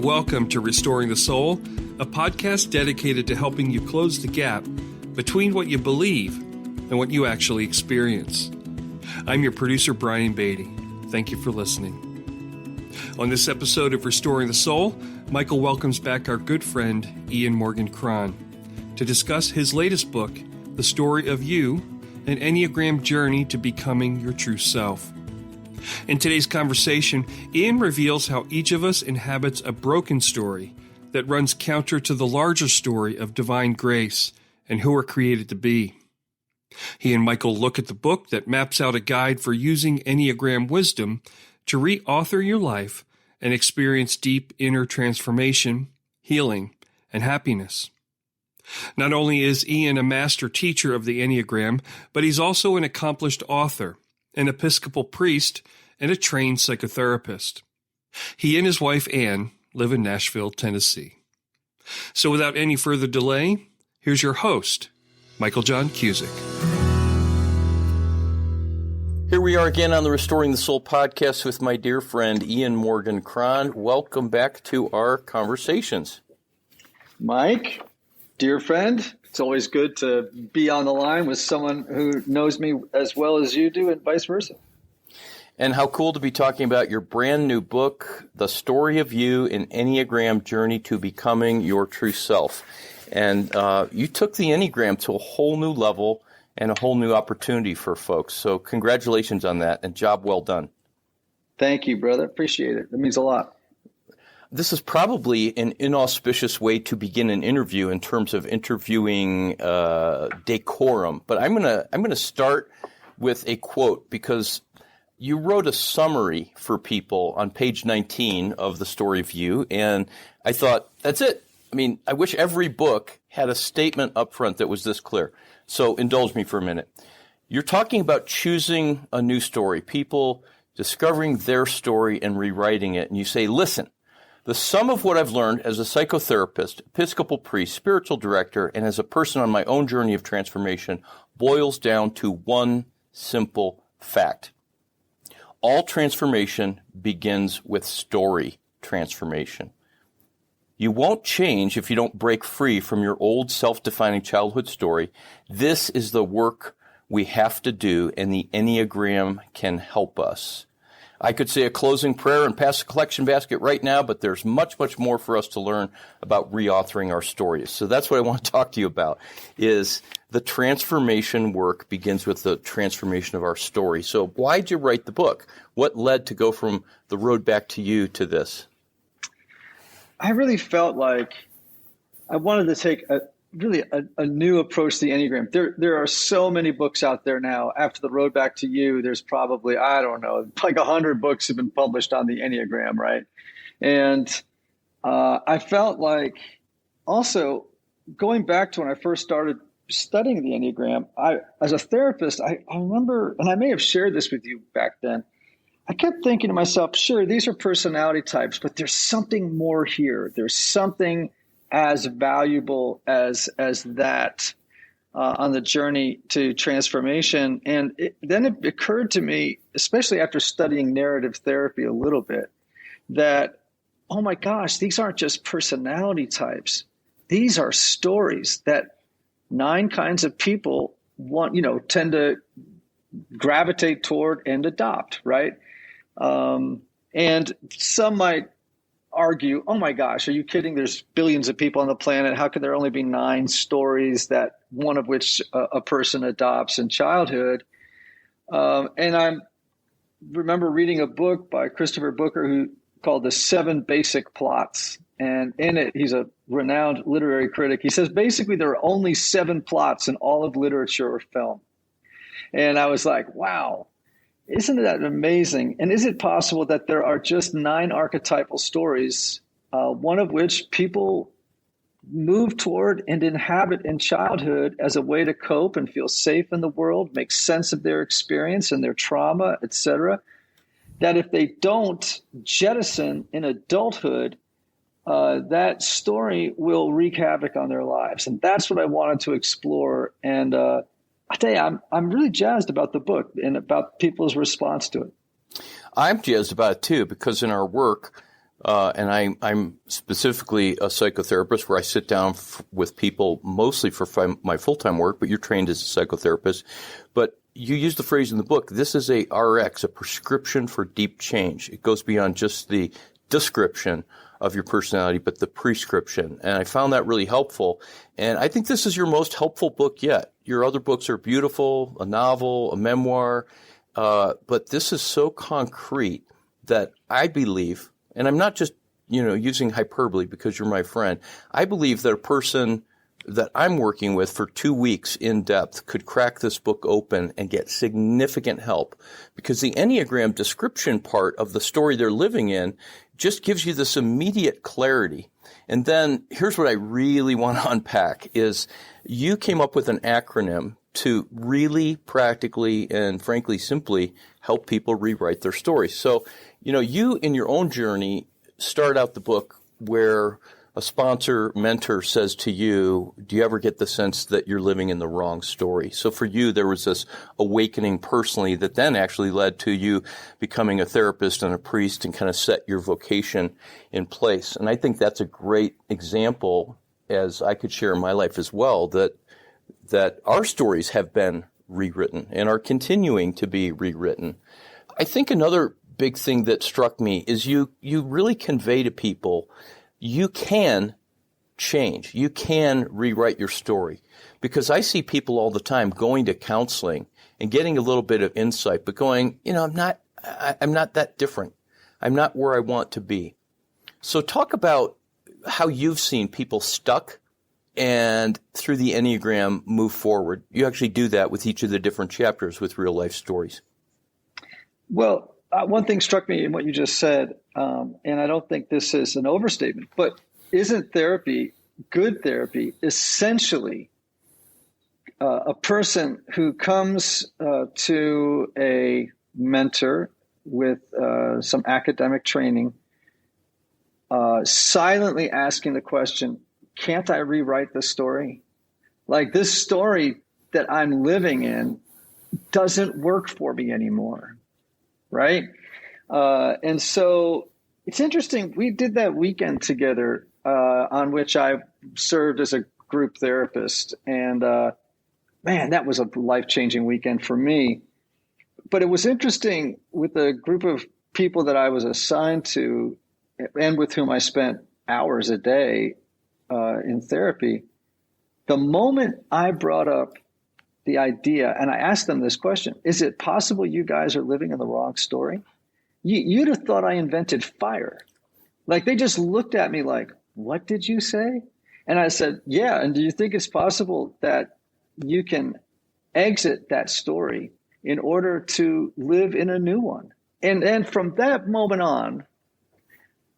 welcome to Restoring the Soul, a podcast dedicated to helping you close the gap between what you believe and what you actually experience. I'm your producer, Brian Beatty. Thank you for listening. On this episode of Restoring the Soul, Michael welcomes back our good friend, Morgan Cron, to discuss his latest book, The Story of You, an Enneagram Journey to Becoming Your True Self. In today's conversation, Ian reveals how each of us inhabits a broken story that runs counter to the larger story of divine grace and who we're created to be. He and Michael look at the book that maps out a guide for using Enneagram wisdom to reauthor your life and experience deep inner transformation, healing, and happiness. Not only is Ian a master teacher of the Enneagram, but he's also an accomplished author, an Episcopal priest, and a trained psychotherapist. He and his wife, Anne, live in Nashville, Tennessee. So without any further delay, here's your host, Michael John Cusick. Here we are again on the Restoring the Soul podcast with my dear friend, Morgan Cron. Welcome back to our conversations. Mike, dear friend, it's always good to be on the line with someone who knows me as well as you do and vice versa. And how cool to be talking about your brand new book, The Story of You, an Enneagram Journey to Becoming Your True Self. And you took the Enneagram to a whole new level and a whole new opportunity for folks. So congratulations on that and job well done. Thank you, brother. Appreciate it. That means a lot. This is probably an inauspicious way to begin an interview in terms of interviewing decorum. But I'm gonna start with a quote because you wrote a summary for people on page 19 of The Story of You, and I thought, that's it. I mean, I wish every book had a statement up front that was this clear. So indulge me for a minute. You're talking about choosing a new story, people discovering their story and rewriting it, and you say, listen, the sum of what I've learned as a psychotherapist, Episcopal priest, spiritual director, and as a person on my own journey of transformation boils down to one simple fact. All transformation begins with story transformation. You won't change if you don't break free from your old self-defining childhood story. This is the work we have to do, and the Enneagram can help us. I could say a closing prayer and pass the collection basket right now, but there's much, much more for us to learn about reauthoring our stories. So that's what I want to talk to you about, is the transformation work begins with the transformation of our story. So why'd you write the book? What led to go from The Road Back to You to this? I really felt like I wanted to take a new approach to the Enneagram. There are so many books out there now. After The Road Back to You, there's probably, I don't know, like 100 books have been published on the Enneagram, right? And I felt like also going back to when I first started studying the Enneagram, as a therapist, I remember, and I may have shared this with you back then, I kept thinking to myself, sure, these are personality types, but there's something more here. There's something as valuable as that on the journey to transformation. And then it occurred to me, especially after studying narrative therapy a little bit, that, oh my gosh, these aren't just personality types. These are stories that 9 kinds of people tend to gravitate toward and adopt, right? And some might argue, oh my gosh, are you kidding? There's billions of people on the planet. How could there only be 9 stories that one of which a person adopts in childhood? And I remember reading a book by Christopher Booker called The 7 Basic Plots. And in it, he's a renowned literary critic. He says, basically, there are only 7 plots in all of literature or film. And I was like, wow, isn't that amazing? And is it possible that there are just 9 archetypal stories, one of which people move toward and inhabit in childhood as a way to cope and feel safe in the world, make sense of their experience and their trauma, etc., that if they don't jettison in adulthood, that story will wreak havoc on their lives. And that's what I wanted to explore. And I tell you, I'm really jazzed about the book and about people's response to it. I'm jazzed about it too, because in our work, And I'm specifically a psychotherapist where I sit down with people mostly for my full-time work, but you're trained as a psychotherapist. But you use the phrase in the book, this is a RX, a prescription for deep change. It goes beyond just the description of your personality, but the prescription. And I found that really helpful. And I think this is your most helpful book yet. Your other books are beautiful, a novel, a memoir, but this is so concrete that I believe, and I'm not just, using hyperbole because you're my friend, I believe that a person that I'm working with for 2 weeks in depth could crack this book open and get significant help, because the Enneagram description part of the story they're living in just gives you this immediate clarity. And then here's what I really want to unpack is you came up with an acronym to really practically and frankly simply help people rewrite their stories. So, you in your own journey start out the book where a sponsor, mentor says to you, do you ever get the sense that you're living in the wrong story? So for you, there was this awakening personally that then actually led to you becoming a therapist and a priest and kind of set your vocation in place. And I think that's a great example, as I could share in my life as well, that our stories have been rewritten and are continuing to be rewritten. I think another big thing that struck me is you really convey to people you can change. You can rewrite your story, because I see people all the time going to counseling and getting a little bit of insight, but going, I'm not that different. I'm not where I want to be. So talk about how you've seen people stuck and through the Enneagram move forward. You actually do that with each of the different chapters with real life stories. Well, one thing struck me in what you just said, and I don't think this is an overstatement, but isn't good therapy, essentially a person who comes to a mentor with some academic training, silently asking the question, can't I rewrite the story? Like, this story that I'm living in doesn't work for me anymore. Right. And so it's interesting. We did that weekend together on which I served as a group therapist. And man, that was a life-changing weekend for me. But it was interesting with a group of people that I was assigned to and with whom I spent hours a day in therapy. The moment I brought up the idea, and I asked them this question, is it possible you guys are living in the wrong story? You'd have thought I invented fire. Like, they just looked at me like, what did you say? And I said, yeah. And do you think it's possible that you can exit that story in order to live in a new one? And from that moment on,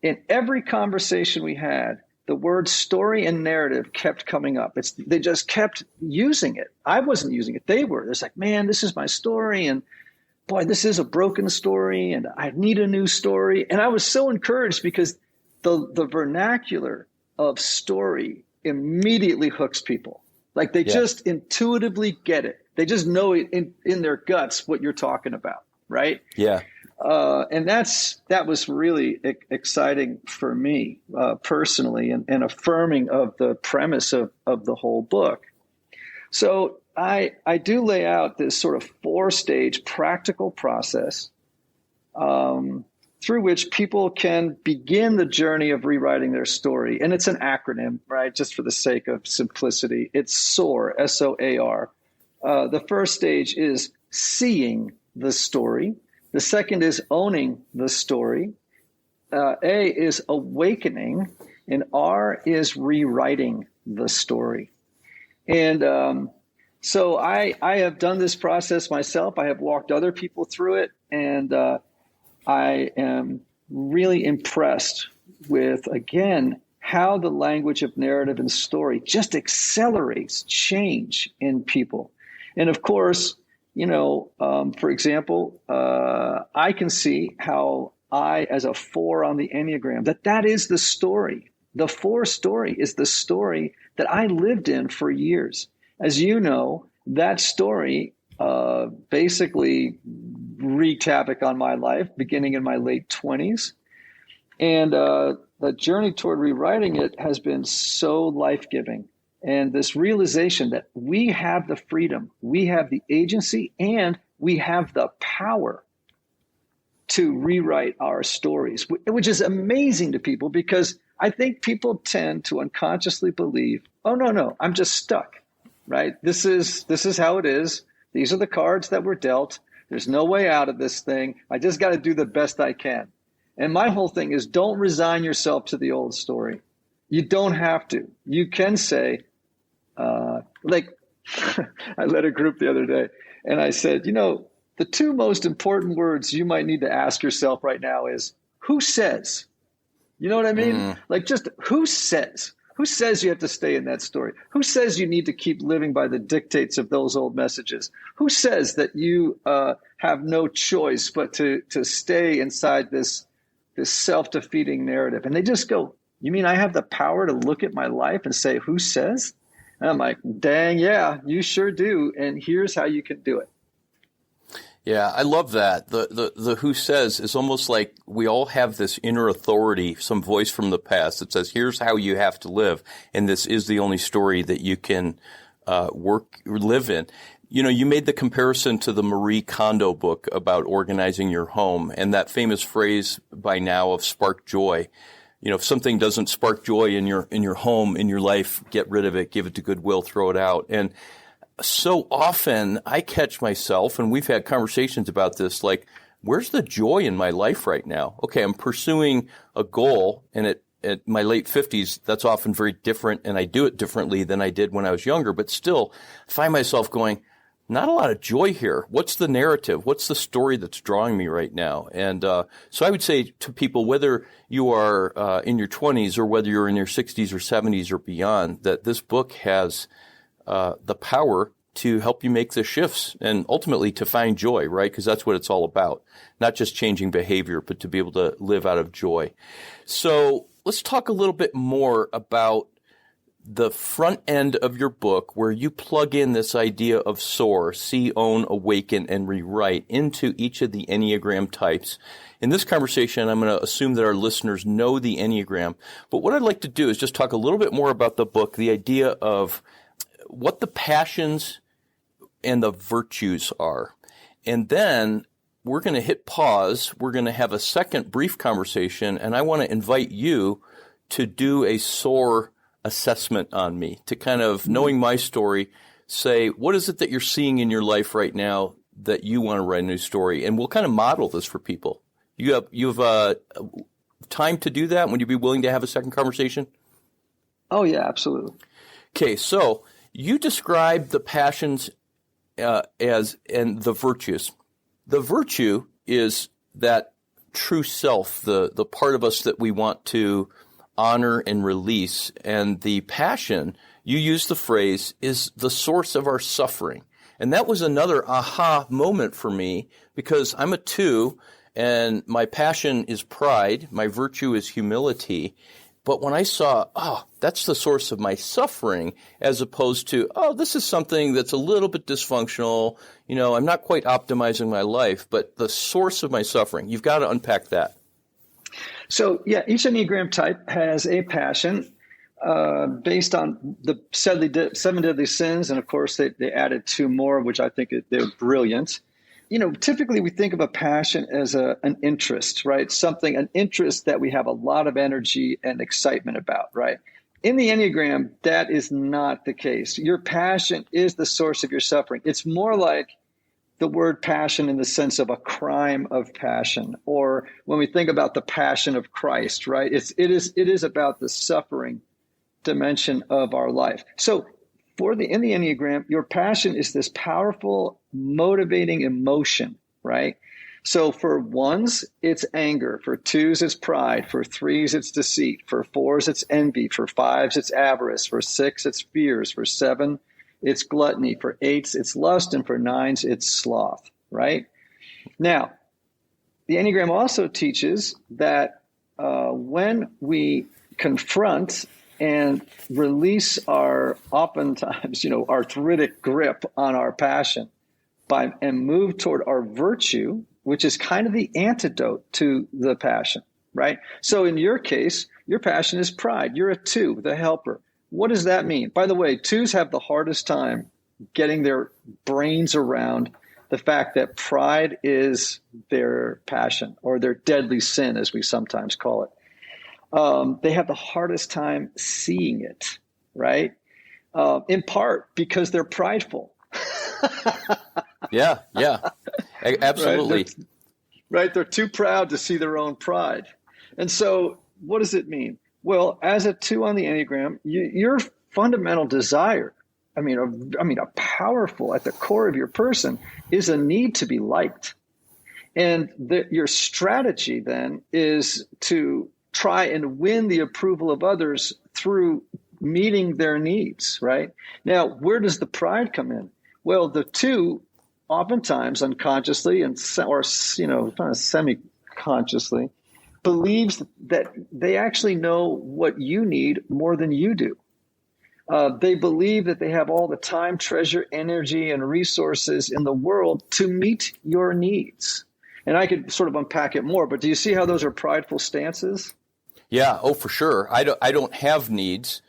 in every conversation we had, the word story and narrative kept coming up. They just kept using it. I wasn't using it. They were. It's like, man, this is my story. And boy, this is a broken story. And I need a new story. And I was so encouraged because the vernacular of story immediately hooks people. Like, they just intuitively get it. They just know it in their guts what you're talking about. Right? Yeah. And that was really exciting for me personally, and affirming of the premise of the whole book. So I do lay out this sort of 4-stage practical process through which people can begin the journey of rewriting their story. And it's an acronym, right? Just for the sake of simplicity. It's SOAR, S-O-A-R. The first stage is seeing the story. The second is owning the story. A is awakening, and R is rewriting the story. And so I have done this process myself. I have walked other people through it, and I am really impressed with, again, how the language of narrative and story just accelerates change in people. And of course, for example, I can see how I, as a 4 on the Enneagram, that is the story. The 4 story is the story that I lived in for years. As you know, that story basically wreaked havoc on my life beginning in my late 20s. And the journey toward rewriting it has been so life-giving. And this realization that we have the freedom, we have the agency, and we have the power to rewrite our stories, which is amazing to people, because I think people tend to unconsciously believe, oh, no, I'm just stuck, right? This is how it is. These are the cards that were dealt. There's no way out of this thing. I just got to do the best I can. And my whole thing is, don't resign yourself to the old story. You don't have to. You can say, I led a group the other day, and I said, the two most important words you might need to ask yourself right now is, who says? You know what I mean? Just who says? Who says you have to stay in that story? Who says you need to keep living by the dictates of those old messages? Who says that you have no choice but to stay inside this self-defeating narrative? And they just go, you mean I have the power to look at my life and say, who says? And I'm like, dang, yeah, you sure do. And here's how you can do it. Yeah, I love that. The who says is almost like we all have this inner authority, some voice from the past that says, here's how you have to live. And this is the only story that you can live in. You made the comparison to the Marie Kondo book about organizing your home, and that famous phrase by now of spark joy. If something doesn't spark joy in your home, in your life, get rid of it, give it to Goodwill, throw it out. And so often I catch myself, and we've had conversations about this, like, where's the joy in my life right now? Okay, I'm pursuing a goal, and at my late 50s, that's often very different, and I do it differently than I did when I was younger, but still I find myself going, not a lot of joy here. What's the narrative? What's the story that's drawing me right now? And so I would say to people, whether you are in your 20s or whether you're in your 60s or 70s or beyond, that this book has the power to help you make the shifts and ultimately to find joy, right? Because that's what it's all about. Not just changing behavior, but to be able to live out of joy. So let's talk a little bit more about the front end of your book, where you plug in this idea of SOAR, see, own, awaken, and rewrite, into each of the Enneagram types. In this conversation, I'm going to assume that our listeners know the Enneagram. But what I'd like to do is just talk a little bit more about the book, the idea of what the passions and the virtues are. And then we're going to hit pause. We're going to have a second brief conversation, and I want to invite you to do a SOAR assessment on me, to kind of, knowing my story, say, what is it that you're seeing in your life right now that you want to write a new story? And we'll kind of model this for people. You have time to do that? Would you be willing to have a second conversation? Oh, yeah, absolutely. Okay, so you describe the passions and the virtues. The virtue is that true self, the part of us that we want to honor and release. And the passion, you use the phrase, is the source of our suffering. And that was another aha moment for me, because I'm a 2, and my passion is pride, my virtue is humility. But when I saw, that's the source of my suffering, as opposed to, this is something that's a little bit dysfunctional, I'm not quite optimizing my life, but the source of my suffering, you've got to unpack that. So, yeah, each Enneagram type has a passion based on the 7 deadly sins. And of course, they added 2 more, which I think they're brilliant. Typically we think of a passion as an interest, right? An interest that we have a lot of energy and excitement about, right? In the Enneagram, that is not the case. Your passion is the source of your suffering. It's more like the word passion in the sense of a crime of passion, or when we think about the passion of Christ, right? It is about the suffering dimension of our life. So in the Enneagram, your passion is this powerful, motivating emotion, right? So for 1s, it's anger. For 2s, it's pride. For 3s, it's deceit. For 4s, it's envy. For 5s, it's avarice. For 6, it's fears. For 7, it's gluttony. For 8s, it's lust. And for 9s, it's sloth, right? Now, the Enneagram also teaches that when we confront and release our oftentimes, arthritic grip on our passion and move toward our virtue, which is kind of the antidote to the passion, right? So in your case, your passion is pride. You're a 2, the helper. What does that mean? By the way, 2s have the hardest time getting their brains around the fact that pride is their passion, or their deadly sin, as we sometimes call it. They have the hardest time seeing it, right? In part because they're prideful. Yeah, absolutely. Right? They're too proud to see their own pride. And so what does it mean? Well, as a 2 on the Enneagram, your fundamental desire, a powerful, at the core of your person, is a need to be liked. And your strategy then is to try and win the approval of others through meeting their needs, right? Now, where does the pride come in? Well, the 2 oftentimes unconsciously or kind of semi-consciously believes that they actually know what you need more than you do. They believe that they have all the time, treasure, energy, and resources in the world to meet your needs. And I could sort of unpack it more, but do you see how those are prideful stances? Yeah, for sure. I don't have needs,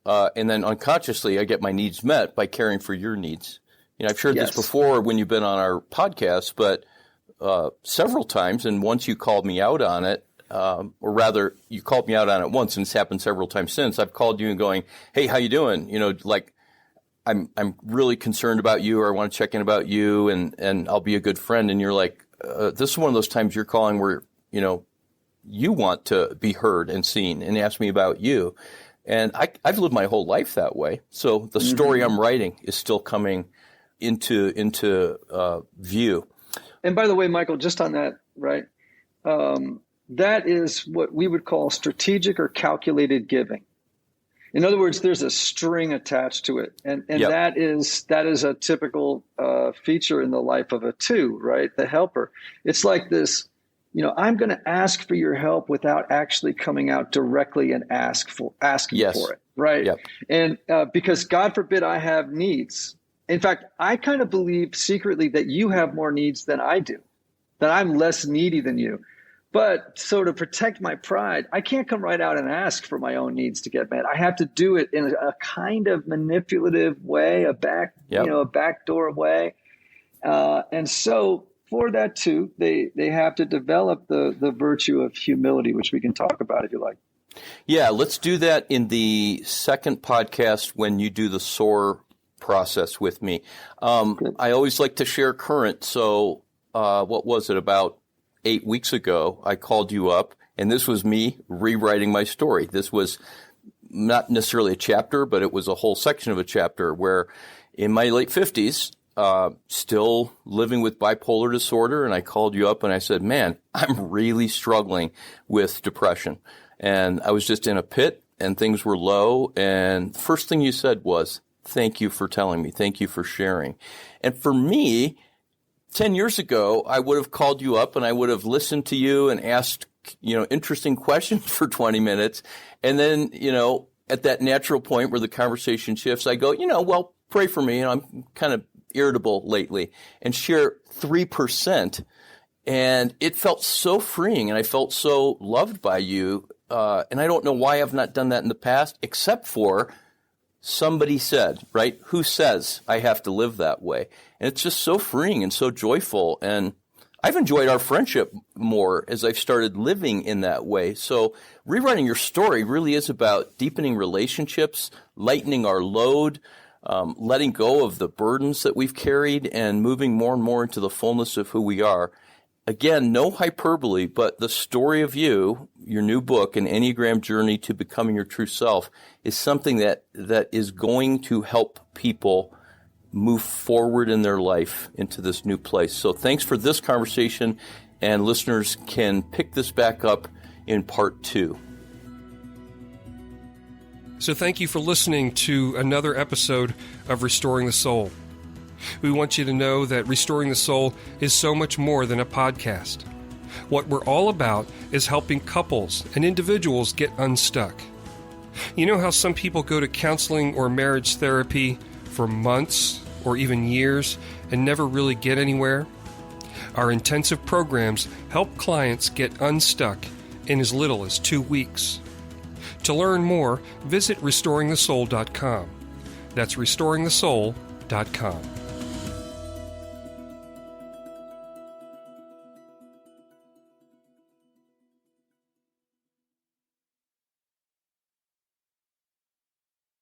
and then unconsciously I get my needs met by caring for your needs. I've shared this before when you've been on our podcast, but several times, and once you called me out on it, or rather, you called me out on it once, and it's happened several times since. I've called you and going, "Hey, how you doing? I'm really concerned about you, or I want to check in about you, and I'll be a good friend." And you're like, "This is one of those times you're calling where you want to be heard and seen, and ask me about you." And I've lived my whole life that way, so the story I'm writing is still coming into view. And by the way, Michael, just on that, right? That is what we would call strategic or calculated giving. In other words, there's a string attached to it. And that is a typical feature in the life of a 2, right? The helper. It's like this, I'm going to ask for your help without actually coming out directly and asking for it, right? Yep. And because God forbid I have needs. In fact, I kind of believe secretly that you have more needs than I do, that I'm less needy than you. But so to protect my pride, I can't come right out and ask for my own needs to get met. I have to do it in a kind of manipulative way, a backdoor way. And so for that too, they have to develop the virtue of humility, which we can talk about if you like. Yeah, let's do that in the second podcast when you do the SOAR process with me. I always like to share current. So what was it, about 8 weeks ago, I called you up, and this was me rewriting my story. This was not necessarily a chapter, but it was a whole section of a chapter where in my late 50s, still living with bipolar disorder, and I called you up and I said, "Man, I'm really struggling with depression." And I was just in a pit and things were low, and the first thing you said was, "Thank you for telling me. Thank you for sharing." And for me, 10 years ago, I would have called you up and I would have listened to you and asked, interesting questions for 20 minutes. And then, at that natural point where the conversation shifts, I go, well, pray for me. I'm kind of irritable lately, and share 3%. And it felt so freeing, and I felt so loved by you. And I don't know why I've not done that in the past, except for somebody said, right? Who says I have to live that way? And it's just so freeing and so joyful. And I've enjoyed our friendship more as I've started living in that way. So rewriting your story really is about deepening relationships, lightening our load, letting go of the burdens that we've carried, and moving more and more into the fullness of who we are. Again, no hyperbole, but the story of you, your new book, An Enneagram Journey to Becoming Your True Self, is something that is going to help people move forward in their life into this new place. So thanks for this conversation, and listeners can pick this back up in part 2. So thank you for listening to another episode of Restoring the Soul. We want you to know that Restoring the Soul is so much more than a podcast. What we're all about is helping couples and individuals get unstuck. You know how some people go to counseling or marriage therapy for months or even years and never really get anywhere? Our intensive programs help clients get unstuck in as little as 2 weeks. To learn more, visit restoringthesoul.com. That's restoringthesoul.com.